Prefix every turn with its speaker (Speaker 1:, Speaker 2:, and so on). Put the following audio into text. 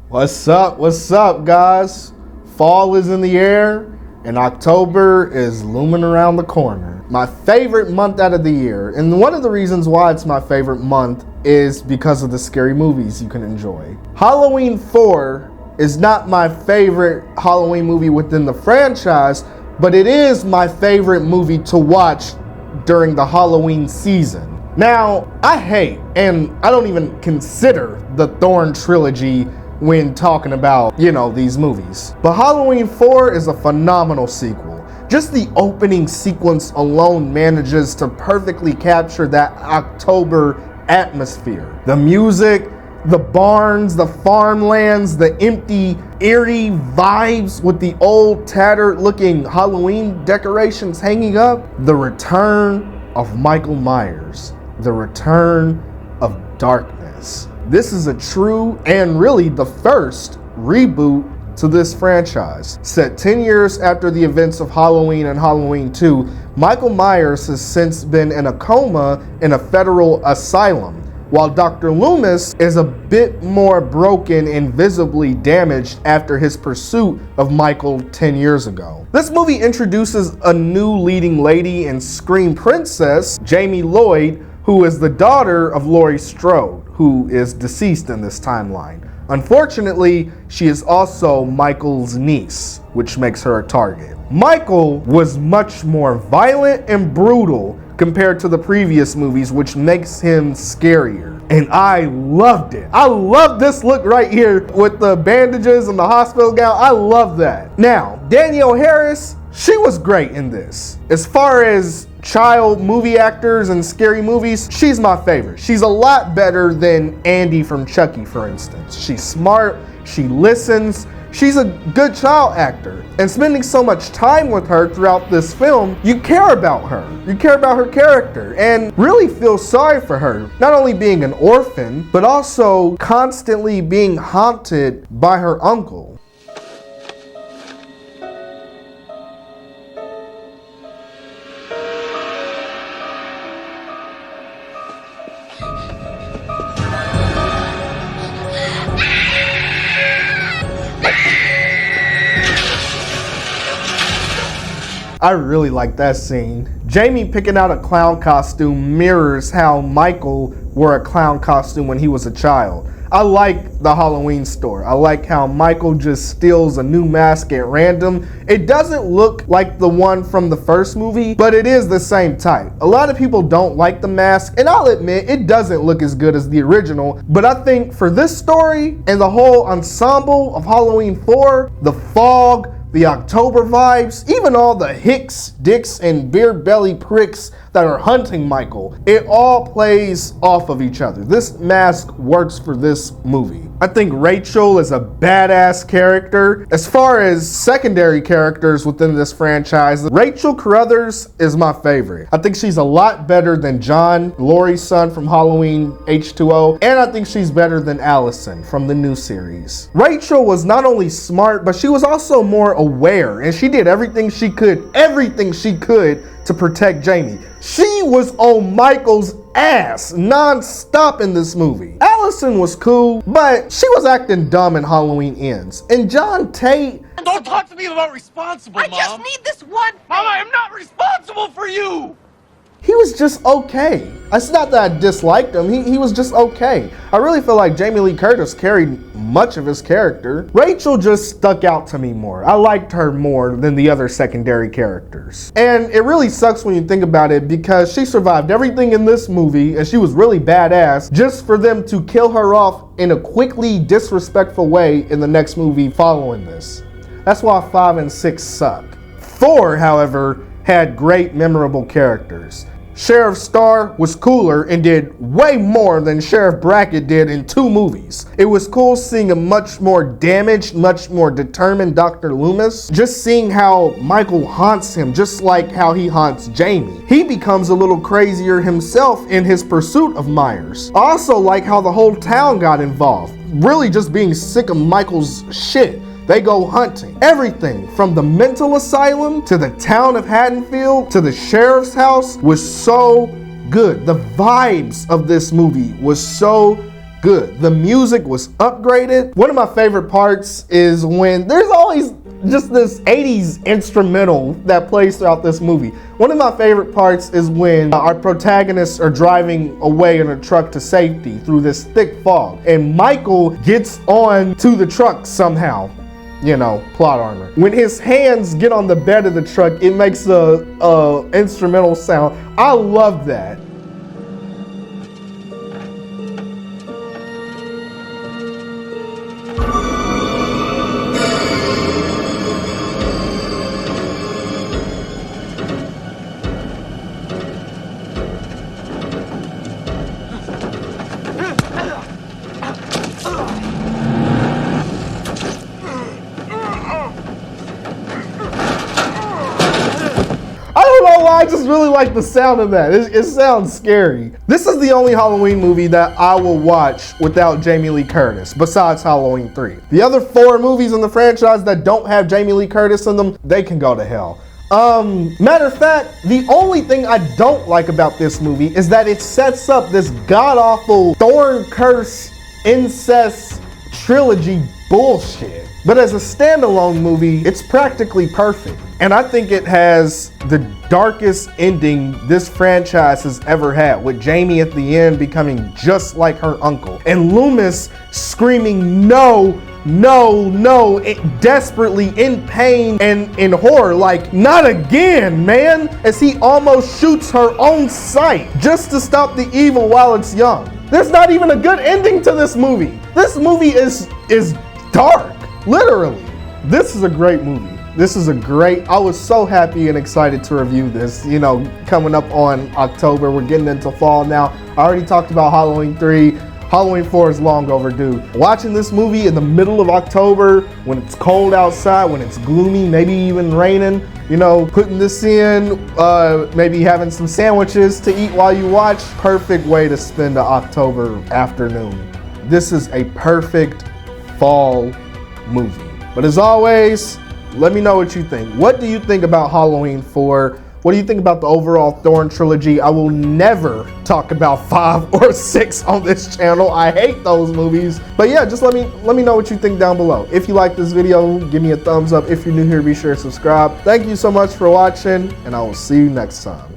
Speaker 1: What's up, guys? Fall is in the air, and October is looming around the corner. My favorite month out of the year, and one of the reasons why it's my favorite month is because of the scary movies you can enjoy. Halloween 4 is not my favorite Halloween movie within the franchise, but it is my favorite movie to watch during the Halloween season. Now, I hate, and I don't even consider the Thorn trilogy when talking about, these movies. But Halloween 4 is a phenomenal sequel. Just the opening sequence alone manages to perfectly capture that October atmosphere. The music, the barns, the farmlands, the empty, eerie vibes with the old, tattered looking Halloween decorations hanging up. The return of Michael Myers. The return of darkness. This is a true and really the first reboot to this franchise. Set 10 years after the events of Halloween and Halloween 2, Michael Myers has since been in a coma in a federal asylum, while Dr. Loomis is a bit more broken and visibly damaged after his pursuit of Michael 10 years ago. This movie introduces a new leading lady and scream princess, Jamie Lloyd, who is the daughter of Laurie Strode, who is deceased in this timeline. Unfortunately, she is also Michael's niece, which makes her a target. Michael was much more violent and brutal compared to the previous movies, which makes him scarier. And I loved it. I love this look right here with the bandages and the hospital gown. I love that. Now, Danielle Harris, she was great in this. As far as child movie actors and scary movies, she's my favorite. She's a lot better than Andy from Chucky, for instance. She's smart, she listens, she's a good child actor. And spending so much time with her throughout this film, you care about her. You care about her character and really feel sorry for her. Not only being an orphan, but also constantly being haunted by her uncle. I really like that scene. Jamie picking out a clown costume mirrors how Michael wore a clown costume when he was a child. I like the Halloween store. I like how Michael just steals a new mask at random. It doesn't look like the one from the first movie, but it is the same type. A lot of people don't like the mask, and I'll admit it doesn't look as good as the original, but I think for this story and the whole ensemble of Halloween 4, the fog, the October vibes, even all the hicks, dicks, and beer belly pricks that are hunting Michael, it all plays off of each other. This mask works for this movie. I think Rachel is a badass character. As far as secondary characters within this franchise, Rachel Carruthers is my favorite. I think she's a lot better than John, Laurie's son from Halloween H2O, and I think she's better than Allison from the new series. Rachel was not only smart, but she was also more aware, and she did everything she could to protect Jamie. She was on Michael's ass non-stop in this movie. Allison was cool, but she was acting dumb in Halloween Ends. And John Tate...
Speaker 2: Don't talk to me about responsible, Mom!
Speaker 3: I just need this one thing!
Speaker 2: Mom, I am not responsible for you!
Speaker 1: He was just okay. It's not that I disliked him, he was just okay. I really feel like Jamie Lee Curtis carried much of his character. Rachel just stuck out to me more. I liked her more than the other secondary characters. And it really sucks when you think about it because she survived everything in this movie and she was really badass just for them to kill her off in a quickly disrespectful way in the next movie following this. That's why 5 and 6 suck. 4, however, had great memorable characters. Sheriff Starr was cooler and did way more than Sheriff Brackett did in 2 movies. It was cool seeing a much more damaged, much more determined Dr. Loomis. Just seeing how Michael haunts him, just like how he haunts Jamie. He becomes a little crazier himself in his pursuit of Myers. I also like how the whole town got involved, really just being sick of Michael's shit. They go hunting. Everything from the mental asylum to the town of Haddonfield to the sheriff's house was so good. The vibes of this movie was so good. The music was upgraded. One of my favorite parts is when there's always just this 80s instrumental that plays throughout this movie. One of my favorite parts is when our protagonists are driving away in a truck to safety through this thick fog, and Michael gets on to the truck somehow. You know, plot armor. When his hands get on the bed of the truck, it makes a instrumental sound. I love that. I just really like the sound of that. It sounds scary. This is the only Halloween movie that I will watch without Jamie Lee Curtis, besides Halloween 3. The other 4 movies in the franchise that don't have Jamie Lee Curtis in them, they can go to hell. Matter of fact, the only thing I don't like about this movie is that it sets up this god-awful thorn curse incest trilogy bullshit. But as a standalone movie, it's practically perfect. And I think it has the darkest ending this franchise has ever had, with Jamie at the end becoming just like her uncle, and Loomis screaming no, no, no, desperately in pain and in horror, like, not again, man, as he almost shoots her own sight just to stop the evil while it's young. There's not even a good ending to this movie. This movie is dark, literally. This is a great movie. I was so happy and excited to review this. You know, coming up on October, we're getting into fall now. I already talked about Halloween 3. Halloween 4 is long overdue. Watching this movie in the middle of October, when it's cold outside, when it's gloomy, maybe even raining, you know, putting this in, maybe having some sandwiches to eat while you watch, perfect way to spend an October afternoon. This is a perfect fall movie. But as always, let me know what you think. What do you think about Halloween 4? What do you think about the overall Thorn trilogy? I will never talk about 5 or 6 on this channel. I hate those movies. But yeah, just let me know what you think down below. If you like this video, give me a thumbs up. If you're new here, be sure to subscribe. Thank you so much for watching, and I will see you next time.